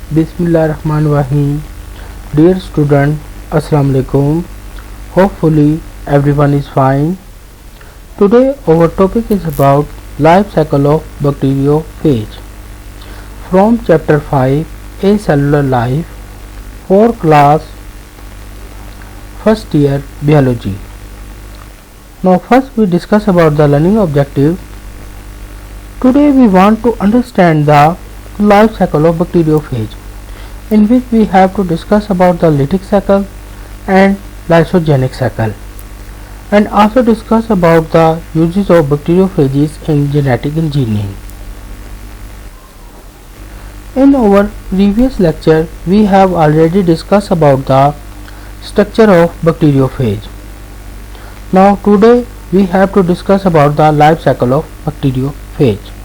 Bismillahirrahmanirrahim. Dear student, Assalamu alaikum. Hopefully everyone is fine. Today our topic is about life cycle of bacteriophage from chapter 5 A Cellular Life for class first year biology. Now first we discuss about the learning objective. Today we want to understand the life cycle of bacteriophage, in which we have to discuss about the lytic cycle and lysogenic cycle, and also discuss about the uses of bacteriophages in genetic engineering. In our previous lecture, we have already discussed about the structure of bacteriophage. Now today we have to discuss about the life cycle of bacteriophage.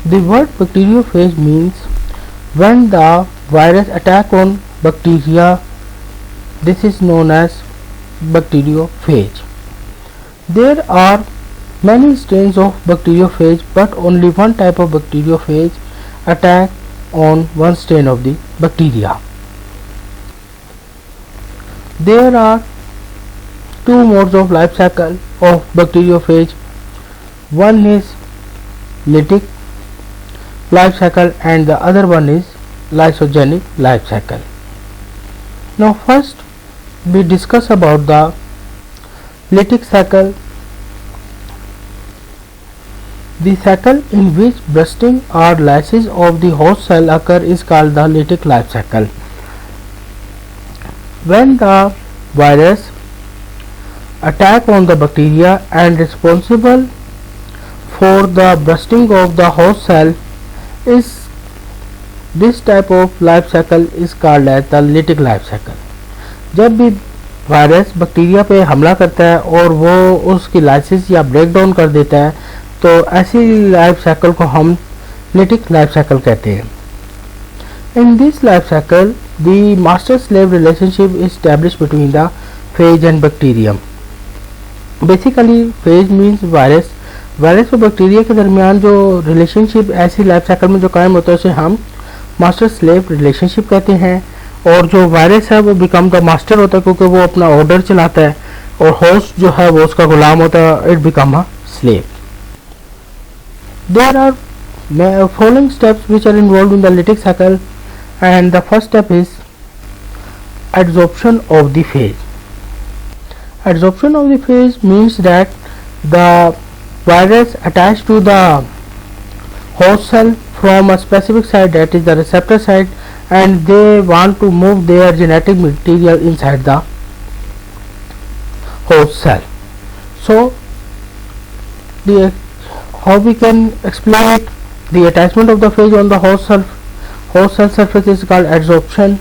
The word bacteriophage means when the virus attack on bacteria. This is known as bacteriophage. There are many strains of bacteriophage, but only one type of bacteriophage attack on one strain of the bacteria. There are two modes of life cycle of bacteriophage. One is lytic life cycle and the other one is lysogenic life cycle. Now first we discuss about the lytic cycle. The cycle in which bursting or lysis of the host cell occur is called the lytic life cycle. When the virus attack on the bacteria and responsible for the bursting of the host cell is this type of life cycle is called as the lytic life cycle. जब भी virus bacteria पे हमला करता है और वो उसकी lysis या ब्रेक डाउन कर देता है, तो ऐसी लाइफ साइकिल को हम lytic लाइफ साइकिल कहते हैं. In this life cycle, the master-slave relationship is established between the phage and bacterium. Basically, phage means virus. Virus और बैक्टीरिया के दरमियान जो रिलेशनशिप ऐसी लाइफ साइकिल में जो कायम होता है उसे हम मास्टर स्लेव रिलेशनशिप कहते हैं. और जो वायरस है वो बिकम द मास्टर होता है क्योंकि वो अपना ऑर्डर चलाता है, और होस्ट जो है वो उसका गुलाम होता है. It become a slave. There are following steps which are involved in the lytic cycle, and the first step is adsorption of the phage. Adsorption of the phage means that the virus attached to the host cell from a specific site, that is the receptor site, and they want to move their genetic material inside the host cell. So how we can explain it? The attachment of the phage on the host cell surface is called adsorption,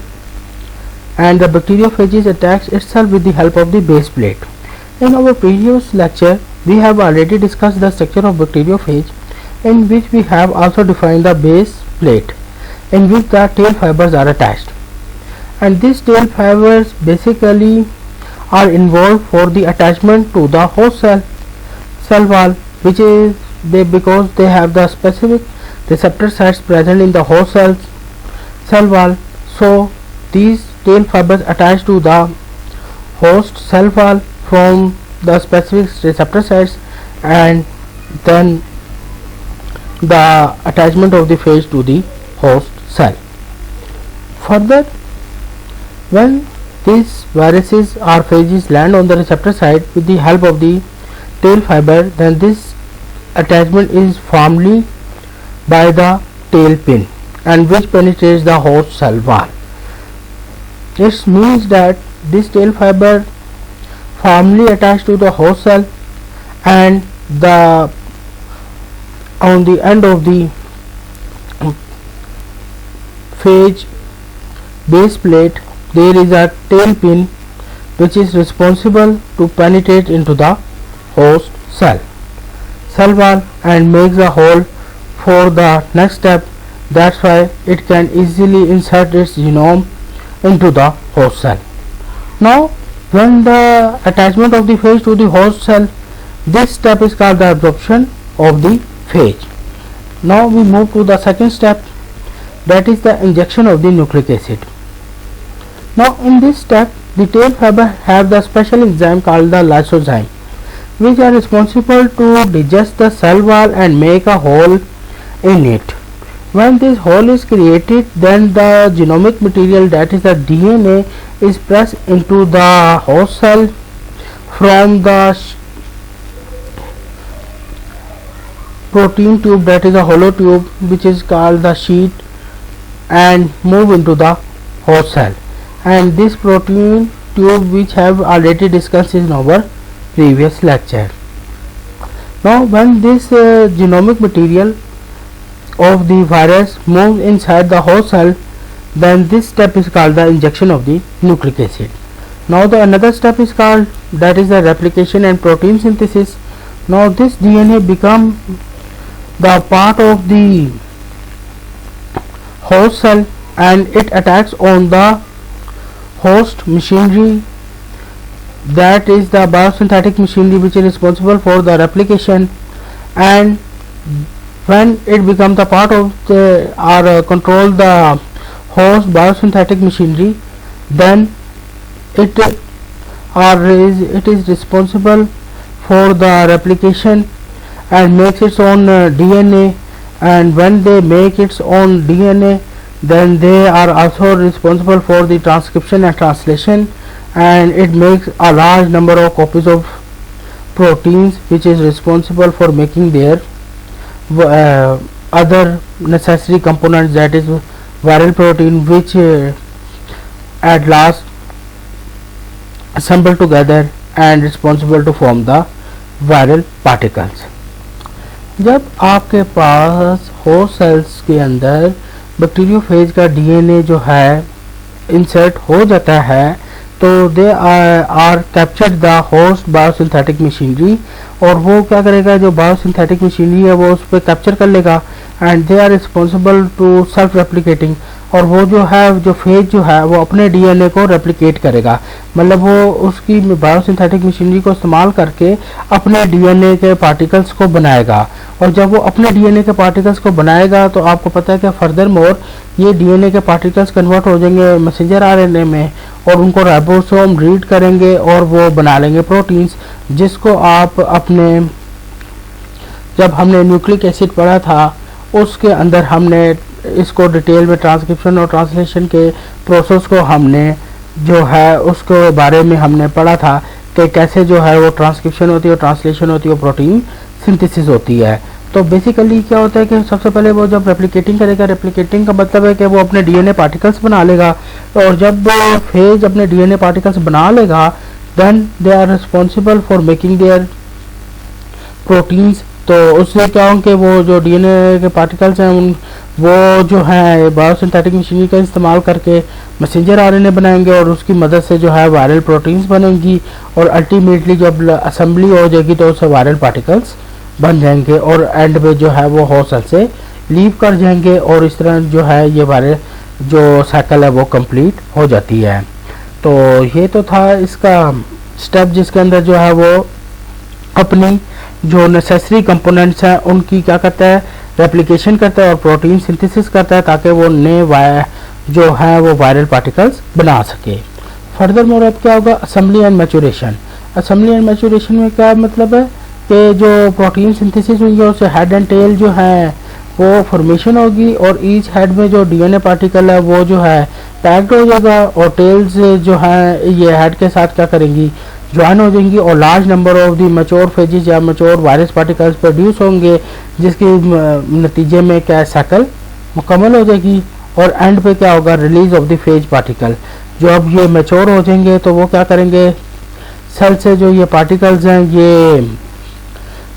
and the bacteriophages attacks itself with the help of the base plate. In our previous lecture, we have already discussed the structure of bacteriophage, in which we have also defined the base plate in which the tail fibers are attached, and these tail fibers basically are involved for the attachment to the host cell wall, which is because they have the specific receptor sites present in the host cell wall. So these tail fibers attach to the host cell wall from the specific receptor sites, and then the attachment of the phage to the host cell. Further, when these viruses or phages land on the receptor site with the help of the tail fiber, then this attachment is formed by the tail pin, and which penetrates the host cell wall. This means that this tail fiber firmly attached to the host cell, and on the end of the phage base plate there is a tail pin which is responsible to penetrate into the host cell wall and makes a hole for the next step. That's why it can easily insert its genome into the host cell. Now when the attachment of the phage to the host cell, this step is called the absorption of the phage. Now we move to the second step, that is the injection of the nucleic acid. Now in this step, the tail fiber have the special enzyme called the lysozyme, which are responsible to digest the cell wall and make a hole in it. When this hole is created, then the genomic material, that is the DNA, is pressed into the host cell from the protein tube, that is a hollow tube which is called the sheet, and move into the host cell. And this protein tube, which have already discussed in our previous lecture. Now when this genomic material of the virus moves inside the host cell, then this step is called the injection of the nucleic acid. Now the another step is called, that is the replication and protein synthesis. Now this DNA become the part of the host cell and it attacks on the host machinery, that is the biosynthetic machinery which is responsible for the replication. And when it becomes the part of the or control the host biosynthetic machinery, then it is responsible for the replication and makes its own DNA. And when they make its own DNA, then they are also responsible for the transcription and translation, and it makes a large number of copies of proteins which is responsible for making their other necessary components, that is viral protein, which at last assemble together and responsible to form the viral particles. जब आपके पास host cells के अंदर bacteriophage का DNA जो है insert हो जाता है, तो they are captured the host biosynthetic machinery, और वो क्या करेगा, जो बायोसिंथेटिक मशीनरी है वो उस पर कैप्चर कर लेगा, and they are responsible to self replicating, और वो जो है जो फेज जो है वो अपने डीएनए को रेप्लिकेट करेगा, मतलब वो उसकी बायोसिंथेटिक मशीनरी को इस्तेमाल करके अपने डीएनए के पार्टिकल्स को बनाएगा। और जब वो अपने डीएनए के पार्टिकल्स को बनाएगा तो आपको पता है कि फर्दर मोर ये डीएनए के पार्टिकल्स कन्वर्ट हो जाएंगे मैसेंजर आरएनए में, और उनको राइबोसोम रीड करेंगे और वो बना लेंगे प्रोटीन्स, जिसको आप अपने जब हमने न्यूक्लिक एसिड पढ़ा था उसके अंदर हमने इसको डिटेल में ट्रांसक्रिप्शन और ट्रांसलेशन के प्रोसेस को हमने जो है उसके बारे में हमने पढ़ा था कि कैसे जो है वो ट्रांसक्रिप्शन होती है, ट्रांसलेशन होती है, प्रोटीन सिंथेसिस होती है। तो बेसिकली क्या होता है कि सबसे पहले वो जब रेप्लिकेटिंग करेगा, रेप्लिकेटिंग का मतलब है कि वो अपने डीएनए पार्टिकल्स बना लेगा, और जब वो फेज अपने डीएनए पार्टिकल्स बना लेगा, then they are responsible for making their proteins. तो उससे क्या हो कि वो जो डीएनए के पार्टिकल्स हैं उन वो जो है बायोसिंथेटिक मशीनरी का इस्तेमाल करके मैसेंजर आरएनए बनाएंगे, और उसकी मदद से जो है वायरल प्रोटीन्स बनेंगी, और अल्टीमेटली जब असेंबली हो जाएगी तो उससे वायरल पार्टिकल्स बन जाएंगे, और एंड में जो है वो होस्ट सेल से लीव कर जाएंगे, और इस तरह जो है ये वायरल जो साइकिल है वो कंप्लीट हो जाती है। तो ये तो था इसका स्टेप जिसके अंदर जो है वो अपनी जो नेसेसरी कंपोनेंट्स हैं उनकी क्या करता है, रेप्लिकेशन करता है और प्रोटीन सिंथेसिस करता है, ताकि वो नए जो है वो वायरल पार्टिकल्स बना सके। फर्दर मोर अब क्या होगा, assembly and maturation. Assembly and maturation में क्या मतलब है कि जो प्रोटीन सिंथेसिस हुई है उससे हेड एंड टेल जो है वो फॉर्मेशन होगी, और ईच हेड में जो डीएनए पार्टिकल है वो जो है पैक्ड हो जाएगा, और टेल्स जो है ये हेड के साथ क्या करेंगी, ज्वाइन हो जाएंगी, और large number of the mature phases या मैच्योर वायरस पार्टिकल्स प्रोड्यूस होंगे, जिसके नतीजे में क्या साइकिल मुकम्मल हो जाएगी, और एंड पे क्या होगा, release of the phase particle. जो अब ये मैच्योर हो जाएंगे तो वो क्या करेंगे, सेल से जो ये पार्टिकल्स हैं ये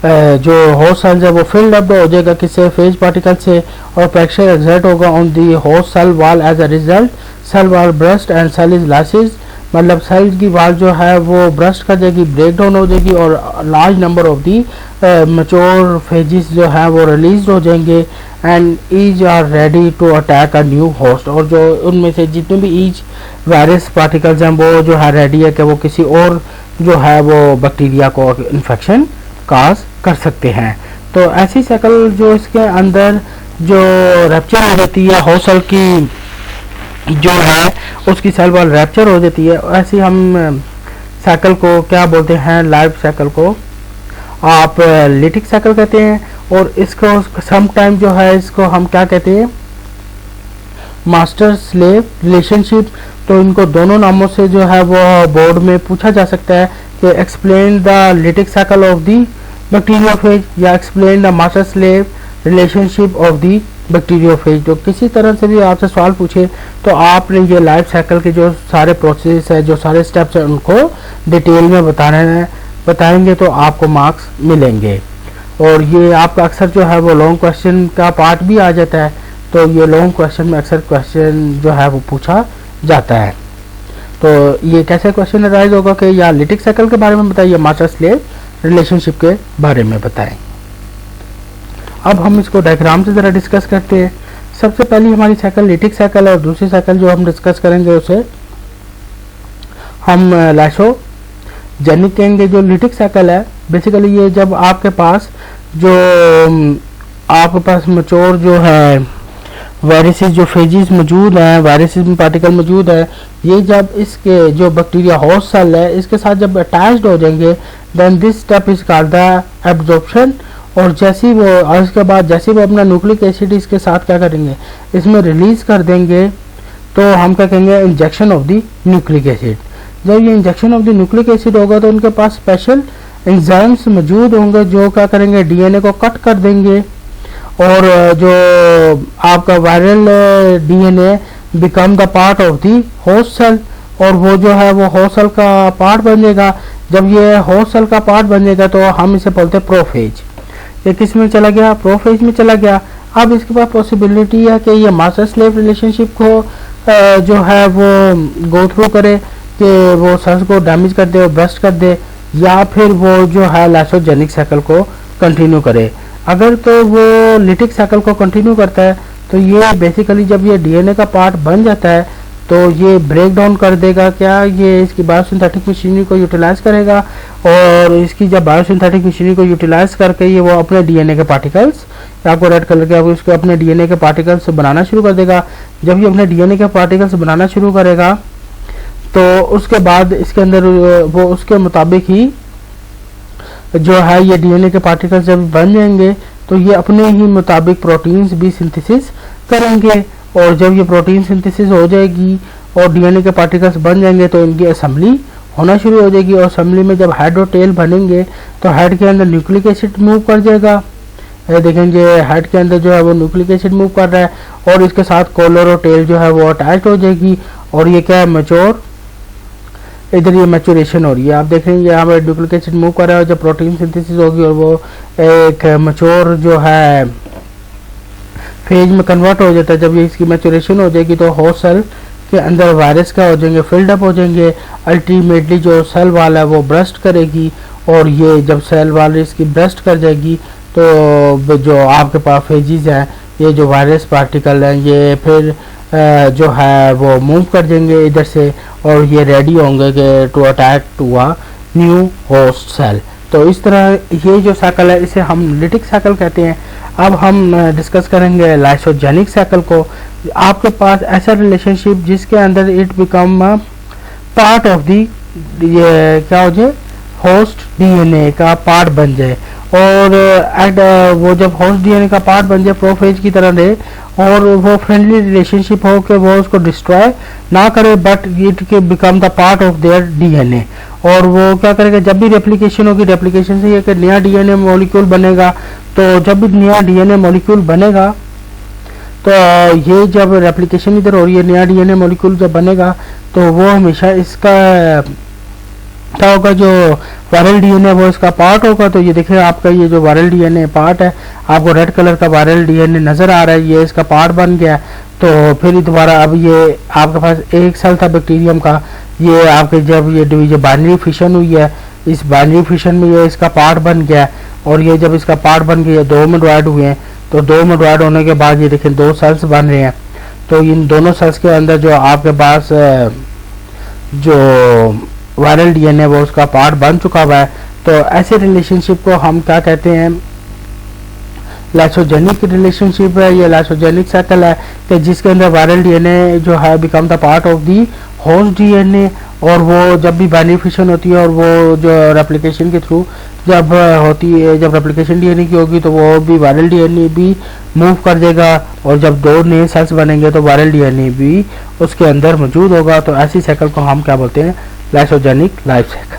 जो होस्ट सेल्स है वो फिल्ड अप हो जाएगा किससे, फेज पार्टिकल से, और प्रेशर एक्सर्ट होगा on the host cell wall. As a result cell wall burst and cell is lysis, मतलब सेल की वाल जो है वो ब्रस्ट कर जाएगी, ब्रेक डाउन हो जाएगी, और large number of the mature phages जो है वो रिलीज हो जाएंगे, and each are ready to attack a new host. और जो उनमें से जितने भी ईच वायरस पार्टिकल्स हैं वो जो है रेडी है कि वो किसी और जो है वो बैक्टीरिया को इन्फेक्शन काज कर सकते हैं। तो ऐसी साइकिल जो इसके अंदर जो रैप्चर हो जाती है होस्ट सेल की जो है उसकी सेल वॉल रैप्चर हो जाती है, ऐसी हम साइकिल को क्या बोलते हैं, लाइफ साइकिल को आप लिटिक साइकिल कहते हैं। और इसको सम टाइम जो है इसको हम क्या कहते हैं, मास्टर स्लेव रिलेशनशिप। तो इनको दोनों नामों से जो है वो बोर्ड में पूछा जा सकता है कि explain the lytic cycle of the bacteriophage या explain the master slave relationship of the bacteriophage. जो किसी तरह से भी आपसे सवाल पूछे तो आपने ये लाइफ साइकिल के जो सारे प्रोसेस है, जो सारे स्टेप्स हैं, उनको डिटेल में बताएंगे तो आपको मार्क्स मिलेंगे। और ये आपका अक्सर जो है वो लॉन्ग क्वेश्चन का पार्ट भी आ जाता है, तो ये लॉन्ग क्वेश्चन में अक्सर क्वेश्चन जो है वो पूछा जाता है। तो ये कैसे क्वेश्चन अराइज होगा कि या लिटिक साइकिल के बारे में बताइए, मास्टर स्लेव रिलेशनशिप के बारे में बताएं। अब हम इसको डायग्राम से ज़रा डिस्कस करते हैं। सबसे पहली हमारी साइकिल लिटिक साइकिल है और दूसरी साइकिल जो हम डिस्कस करेंगे उसे हम लाइसोजेनिक कहेंगे। जो लिटिक साइकिल है बेसिकली ये जब आपके पास मैच्योर जो है वायरसेस जो फेजेस मौजूद हैं, वायरसेस में पार्टिकल मौजूद है, ये जब इसके जो बैक्टीरिया होस्ट सेल है इसके साथ जब अटैच्ड हो जाएंगे then this step is called the absorption. और इसके बाद जैसे वो अपना न्यूक्लिक एसिड इसके साथ क्या करेंगे, इसमें रिलीज कर देंगे, तो हम क्या कहेंगे injection of the nucleic acid. जब ये injection of the nucleic acid होगा तो उनके पास स्पेशल एंजाइम्स मौजूद होंगे जो क्या करेंगे डीएनए को कट कर देंगे और जो आपका viral DNA become the part of the host cell और वो जो है वो होस्ट सेल का पार्ट बन जाएगा। जब ये होस्ट सेल का पार्ट बन जाएगा तो हम इसे बोलते हैं प्रोफेज। ये किस में चला गया, प्रोफेज में चला गया। अब इसके पास पॉसिबिलिटी है कि ये मास्टर स्लेव रिलेशनशिप को जो है वो गो थ्रू करे कि वो सेल्स को डैमेज कर दे और ब्रस्ट कर दे, या फिर वो जो है लाइसोजेनिक साइकिल को कंटिन्यू करे। अगर तो वो लिटिक साइकिल को कंटिन्यू करता है तो ये बेसिकली जब ये डीएनए का पार्ट बन जाता है तो ये ब्रेक डाउन कर देगा, क्या ये इसकी बायोसिंथेटिक मशीनरी को यूटिलाइज करेगा और इसकी जब बायोसिंथेटिक मशीनरी को यूटिलाइज करके ये वो अपने डीएनए के पार्टिकल्स, आपको रेड कलर के उसके अपने डीएनए के पार्टिकल्स बनाना शुरू कर देगा। जब ये अपने डीएनए के पार्टिकल्स बनाना शुरू करेगा तो उसके बाद इसके अंदर वो उसके मुताबिक ही जो है ये डीएनए के पार्टिकल्स जब बन जाएंगे तो ये अपने ही मुताबिक प्रोटीन्स भी सिंथेसिस करेंगे। और जब ये प्रोटीन सिंथेसिस हो जाएगी और डीएनए के पार्टिकल्स बन जाएंगे तो इनकी असेंबली होना शुरू हो जाएगी। और असेंबली में जब हेड और टेल बनेंगे तो हेड के अंदर न्यूक्लिक एसिड मूव कर जाएगा। देखेंगे हेड के अंदर जो है वो न्यूक्लिक एसिड मूव कर रहा है और इसके साथ कॉलर और टेल जो है वो अटैच हो जाएगी और ये क्या है मैच्योर, इधर ये मैच्योरेशन हो रही है। आप देखेंगे यहाँ पर न्यूक्लिक एसिड मूव कर रहा है और जब प्रोटीन सिंथेसिस होगी और वो एक मैच्योर जो है फेज में कन्वर्ट हो जाता है। जब ये इसकी मैच्योरेशन हो जाएगी तो होस्ट सेल के अंदर वायरस क्या हो जाएंगे, फिल्ड अप हो जाएंगे। अल्टीमेटली जो सेल वाल है वो ब्रस्ट करेगी और ये जब सेल वाल इसकी ब्रस्ट कर जाएगी तो जो आपके पास फेजिस हैं, ये जो वायरस पार्टिकल हैं, ये फिर जो है वो मूव कर जाएंगे इधर से और ये रेडी होंगे कि to attack to a new host cell. तो इस तरह ये जो साइकिल है इसे हम लिटिक साइकिल कहते हैं। अब हम डिस्कस करेंगे लाइसोजेनिक साइकिल को। आपके पास ऐसा रिलेशनशिप जिसके अंदर it become part of the ये क्या हो जाए, होस्ट डीएनए का पार्ट बन जाए और वो जब होस्ट डीएनए का पार्ट बन जाए प्रोफेज की तरह रहे और वो फ्रेंडली रिलेशनशिप हो कि वो उसको डिस्ट्रॉय ना करे बट इट के become the part of their DNA. और वो क्या करेगा, जब भी रेप्लिकेशन होगी, रेप्लिकेशन से ये कि नया डीएनए मॉलिक्यूल बनेगा, तो जब भी नया डीएनए मॉलिक्यूल बनेगा तो ये जब रेप्लिकेशन इधर हो रही है, नया डीएनए मॉलिक्यूल जब बनेगा तो वो हमेशा इसका क्या होगा, जो वायरल डीएनए वो इसका पार्ट होगा। तो ये देखिए आपका ये जो वायरल डीएनए पार्ट है, आपको रेड कलर का वायरल डीएनए नजर आ रहा है, ये इसका पार्ट बन गया। तो फिर दोबारा अब ये आपके पास एक सेल था बैक्टीरियम का, ये आपके जब ये डिवीजन बाइनरी फिशन हुई है, इस बाइनरी फिशन में ये इसका पार्ट बन गया और ये जब इसका पार्ट बन गया दो में डिवाइड हुए हैं। तो दो में डिवाइड होने के बाद ये देखें दो सेल्स बन रहे हैं। तो इन दोनों सेल्स के अंदर जो आपके पास जो वायरल डीएनए वो उसका पार्ट बन चुका हुआ है। तो ऐसे रिलेशनशिप को हम क्या कहते हैं, लाइसोजेनिक रिलेशनशिप है, ये लाइसोजेनिक साइकिल है कि जिसके अंदर वायरल डीएनए जो है become the part of the host DNA, और वो जब भी बेनिफिशियल होती है और वो जो रेप्लिकेशन के थ्रू जब होती है, जब रेप्लिकेशन डीएनए की होगी तो वो भी वायरल डीएनए भी मूव कर देगा, और जब दो नए सेल्स बनेंगे तो वायरल डीएनए भी उसके अंदर मौजूद होगा। तो ऐसी साइकिल को हम क्या बोलते हैं? Lysogenic life cycle.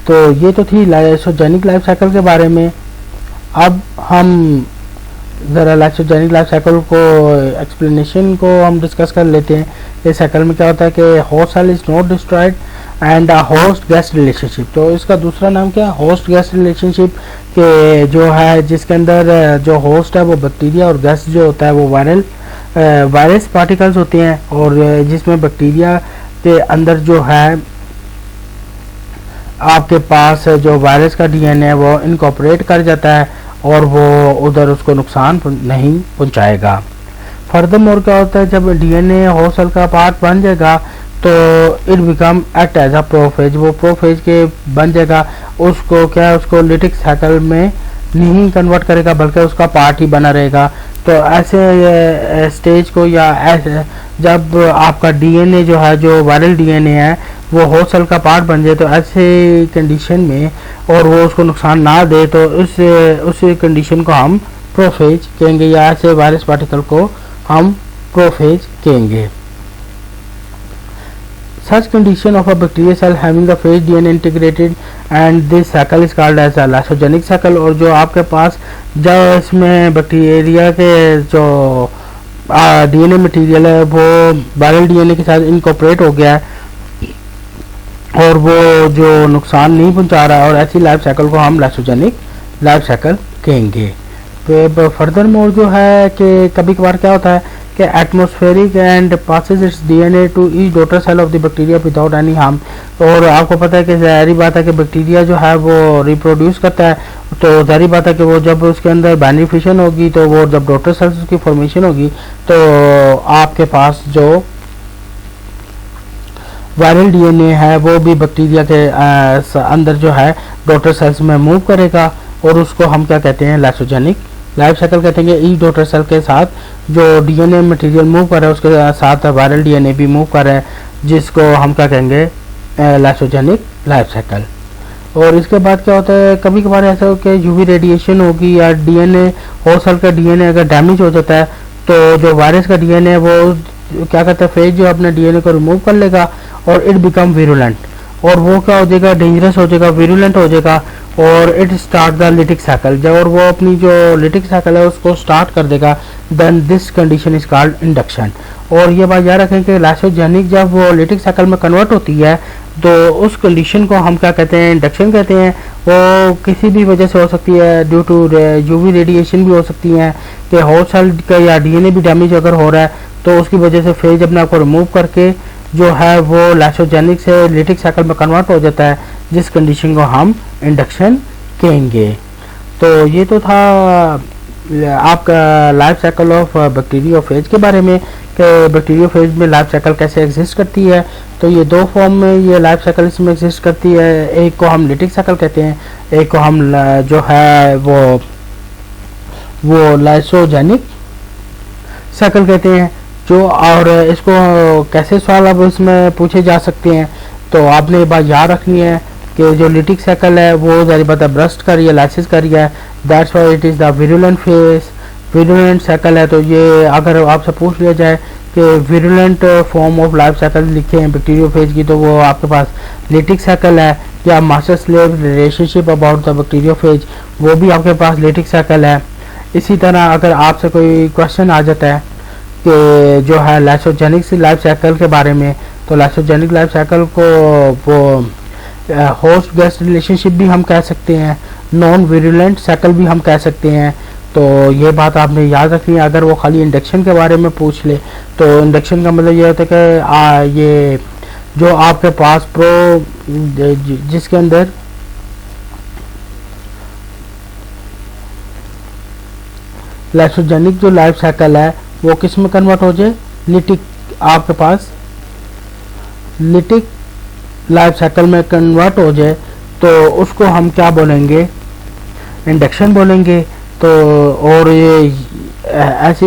तो ये तो थी लाइसोजेनिक लाइफ साइकिल के बारे में। अब हम ज़रा लाइसोजेनिक लाइफ साइकिल को एक्सप्लेनेशन को हम डिस्कस कर लेते हैं। इस साइकिल में क्या होता है कि host cell is not destroyed and host guest relationship. तो इसका दूसरा नाम क्या है? होस्ट गेस्ट रिलेशनशिप के जो है जिसके अंदर जो होस्ट है वो बैक्टीरिया और गेस्ट जो होता है वो वायरस पार्टिकल्स होते हैं, और जिसमें बैक्टीरिया के अंदर जो है आपके पास जो वायरस का डीएनए है वो इनकॉर्पोरेट कर जाता है और वो उधर उसको नुकसान नहीं पहुंचाएगा। फर्दरमोर क्या होता है, जब डीएनए होस्ट सेल का पार्ट बन जाएगा तो it become act as a prophage, वो प्रोफेज के बन जाएगा। उसको क्या है, उसको लिटिक साइकिल में नहीं कन्वर्ट करेगा बल्कि उसका पार्ट ही बना रहेगा। तो ऐसे स्टेज को या ऐसे जब आपका डीएनए जो है जो वायरल डीएनए है वो होस्ट सेल का पार्ट बन जाए तो ऐसे कंडीशन में और वो उसको नुकसान ना दे तो उस कंडीशन को हम प्रोफेज कहेंगे, या ऐसे वायरस पार्टिकल को हम प्रोफेज कहेंगे। Such condition of a bacterial cell having the phage DNA integrated and this cycle is called as a lysogenic cycle। और जो आपके पास जब इसमें बैक्टीरिया के जो डीएनए मटेरियल है वो वायरल डीएनए के साथ इनकॉर्पोरेट हो गया है और वो जो नुकसान नहीं पहुंचा रहा है, और ऐसी लाइफ साइकिल को हम लाइसोजेनिक लाइफ साइकिल कहेंगे। तो फर्दर मोर जो है कि कभी कभार क्या होता है कि atmospheric and passes its DNA to each daughter cell of the bacteria without any harm. और आपको पता है कि ज़ाहिर बात है कि बैक्टीरिया जो है वो रिप्रोड्यूस करता है, तो ज़ाहिर बात है कि वो जब उसके अंदर बेनिफिशियल होगी तो वो जब डॉटर सेल्स की फॉर्मेशन होगी तो आपके पास जो वायरल डीएनए है वो भी बैक्टीरिया के अंदर जो है डॉटर सेल्स में मूव करेगा, और उसको हम क्या कहते हैं? लाइसोजेनिक लाइफ साइकिल कहते हैं। ईच डॉटर सेल के साथ जो डीएनए मटेरियल मूव कर रहा है उसके साथ वायरल डीएनए भी मूव कर रहा है, जिसको हम क्या कहेंगे? Lysogenic life cycle. और इसके बाद क्या होता है, कभी कभार ऐसा हो कि यूवी रेडिएशन होगी या डीएनए होस्ट सेल का डीएनए अगर डैमेज हो जाता है तो जो वायरस का डीएनए है वो क्या करता है? फेज जो अपने डीएनए को रिमूव कर लेगा और इट बिकम विरुलेंट, और वो क्या हो जाएगा? डेंजरस हो जाएगा, विरुलेंट हो जाएगा, और it start the lytic cycle. जब और वो अपनी जो लिटिक साइकिल है उसको स्टार्ट कर देगा, then this condition is called induction. और ये बात याद रखें कि लाइसोजेनिक जब वो लिटिक साइकिल में कन्वर्ट होती है तो उस कंडीशन को हम क्या कहते हैं? इंडक्शन कहते हैं। वो किसी भी वजह से हो सकती है, ड्यू टू यूवी रेडिएशन भी हो सकती है कि होस्ट सेल का या डीएनए भी डैमेज अगर हो रहा है तो उसकी वजह से फेज अपने आप को रिमूव करके जो है वो लाइसोजेनिक से लिटिक साइकिल में कन्वर्ट हो जाता है, जिस कंडीशन को हम इंडक्शन कहेंगे। तो ये तो था आपका लाइफ साइकिल ऑफ बैक्टीरियोफेज के बारे में कि बैक्टीरियोफेज में लाइफ साइकिल कैसे एग्जिस्ट करती है। तो ये दो फॉर्म में ये लाइफ साइकिल इसमें एग्जिस्ट करती है, एक को हम लिटिक साइकिल कहते हैं, एक को हम जो है वो लाइसोजेनिक साइकिल कहते हैं। जो और इसको कैसे सवाल अब इसमें पूछे जा सकते हैं, तो आपने ये बात याद रखनी है कि जो लिटिक साइकिल है वो ज़ाहिर बात है ब्रस्ट का या लाइसिस का है, that's why it is the virulent phase, virulent cycle है। तो ये अगर आपसे पूछ लिया जाए कि virulent form of life cycle लिखे हैं बैक्टीरियोफेज की, तो वो आपके पास लिटिक साइकिल है, या master slave relationship about the bacteriophage वो भी आपके पास लिटिक साइकिल है। इसी तरह अगर आपसे कोई क्वेश्चन आ जाता है कि जो है लाइसोजेनिक लाइफ साइकिल के बारे में, तो लाइसोजेनिक लाइफ साइकिल को वो होस्ट गेस्ट रिलेशनशिप भी हम कह सकते हैं, नॉन विरुलेंट साइकिल भी हम कह सकते हैं। तो ये बात आपने याद रखनी है। अगर वो खाली इंडक्शन के बारे में पूछ ले तो इंडक्शन का मतलब ये होता है कि ये जो आपके पास जिसके अंदर लाइसोजेनिक जो लाइफ साइकिल है वो किस में कन्वर्ट हो जाए? लिटिक, आपके पास लिटिक लाइफ साइकिल में कन्वर्ट हो जाए तो उसको हम क्या बोलेंगे, इंडक्शन बोलेंगे। तो और ऐसी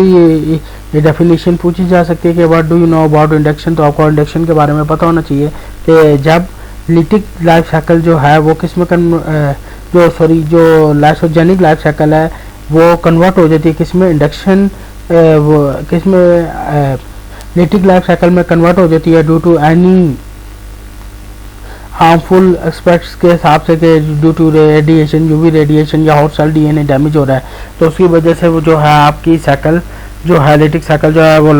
ये डेफिनेशन पूछी जा सकती है कि what do you know about induction. तो आपको इंडक्शन के बारे में पता होना चाहिए कि जब लिटिक लाइफ साइकिल जो है वो किस में जो लाइसोजेनिक लाइफ साइकिल है वो कन्वर्ट हो जाती है किस में, इंडक्शन वो किस में, लिटिक लाइफ साइकिल में कन्वर्ट हो जाती है due to any harmful aspects के हिसाब से कि due to radiation, UV radiation या हॉट सेल डीएनए डैमेज हो रहा है, तो उसकी वजह से वो जो है आपकी साइकिल जो है लिटिक साइकिल जो है वो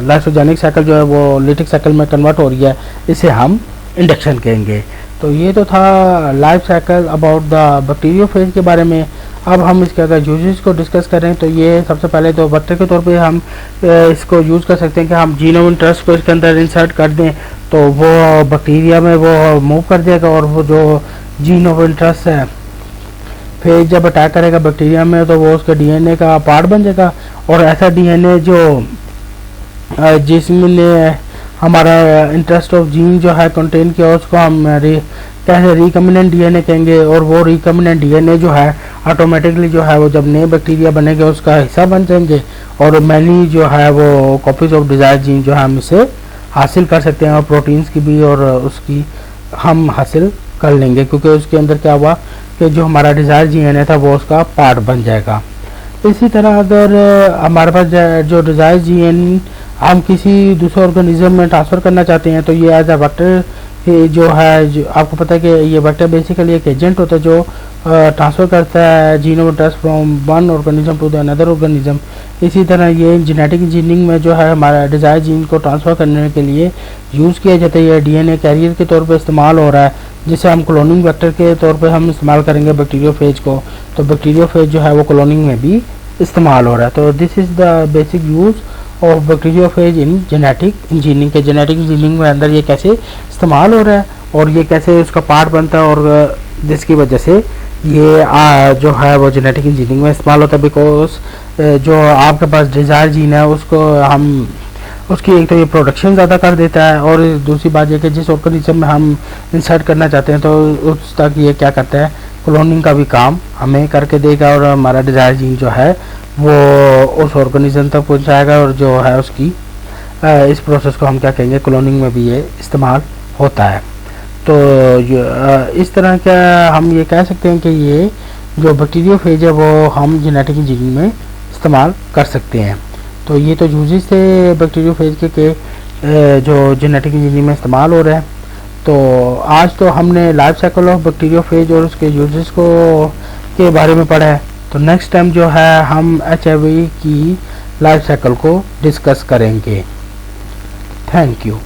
लाइसोजेनिक साइकिल जो है वो लिटिक साइकिल में कन्वर्ट हो रही है, इसे हम इंडक्शन कहेंगे। तो ये तो था life cycle about the bacteriophage के बारे में। अब हम इसके अगर यूजेस को डिस्कस करें तो ये सबसे पहले तो वेक्टर के तौर पे हम इसको यूज़ कर सकते हैं कि हम जीन ऑफ इंटरेस्ट को इसके अंदर इंसर्ट कर दें तो वो बैक्टीरिया में वो मूव कर देगा और वो जो जीन ऑफ इंटरेस्ट है फेज जब अटैक करेगा बैक्टीरिया में तो वो उसके डीएनए का पार्ट बन जाएगा। और ऐसा डीएनए जो जिसमें हमारा इंटरेस्ट ऑफ जीन जो है कंटेन किया उसको हम कैसे रिकम्बिनेंट डीएनए कहेंगे। और वो रिकम्बिनेंट डीएनए जो है ऑटोमेटिकली जो है वो जब नए बैक्टीरिया बनेंगे उसका हिस्सा बन जाएंगे और मैनी जो है वो कॉपीज ऑफ डिजायर जीन जो है हम इसे हासिल कर सकते हैं और प्रोटीन्स की भी और उसकी हम हासिल कर लेंगे क्योंकि उसके अंदर क्या हुआ कि जो हमारा डिजायर जीन था वो उसका पार्ट बन जाएगा। इसी तरह अगर हमारे पास जो डिजायर जीन हम किसी दूसरे ऑर्गेनिज्म में ट्रांसफ़र करना चाहते हैं तो ये एज अ वेक्टर जो है, जो आपको पता है कि ये वेक्टर बेसिकली एक एजेंट होता है जो ट्रांसफ़र करता है gene of interest from one organism to the another organism. इसी तरह ये जेनेटिक इंजीनियरिंग में जो है हमारा डिज़ायर जीन को ट्रांसफ़र करने के लिए यूज़ किया जाता है। ये डीएनए कैरियर के तौर पे इस्तेमाल हो रहा है जिसे हम क्लोनिंग वेक्टर के तौर पे हम इस्तेमाल करेंगे बैक्टीरियोफेज को। तो बैक्टीरियोफेज जो है वो क्लोनिंग में भी इस्तेमाल हो रहा है। तो this is the basic use of bacteriophage in genetic engineering के। जेनेटिक इंजीनियरिंग में अंदर ये कैसे इस्तेमाल हो रहा है और ये कैसे उसका पार्ट बनता है और जिसकी वजह से ये जो है वो जेनेटिक इंजीनियरिंग में इस्तेमाल होता है। बिकॉज जो आपके पास डिज़ायर जीन है उसको हम उसकी एक तो ये प्रोडक्शन ज़्यादा कर देता है और दूसरी बात ये कि जिस ऑर्गेनिज्म में हम इंसर्ट करना चाहते हैं तो उस तक ये क्या करता है, क्लोनिंग का भी काम हमें करके देगा और हमारा डिज़ायर जीन जो है वो उस ऑर्गेनिज्म तक पहुंचाएगा और जो है उसकी इस प्रोसेस को हम क्या कहेंगे, क्लोनिंग में भी ये इस्तेमाल होता है। तो इस तरह का हम ये कह सकते हैं कि ये जो बैक्टीरियोफेज है वो हम जेनेटिक इंजीनियरिंग में इस्तेमाल कर सकते हैं। तो ये तो यूजेस थे बैक्टीरियोफेज के जो जेनेटिक इंजीनियरिंग में इस्तेमाल हो रहे हैं। तो आज तो हमने लाइफ साइकिल ऑफ बैक्टीरियोफेज और उसके यूजेस को के बारे में पढ़ा है। तो नेक्स्ट टाइम जो है हम HIV की लाइफ साइकिल को डिस्कस करेंगे। Thank you.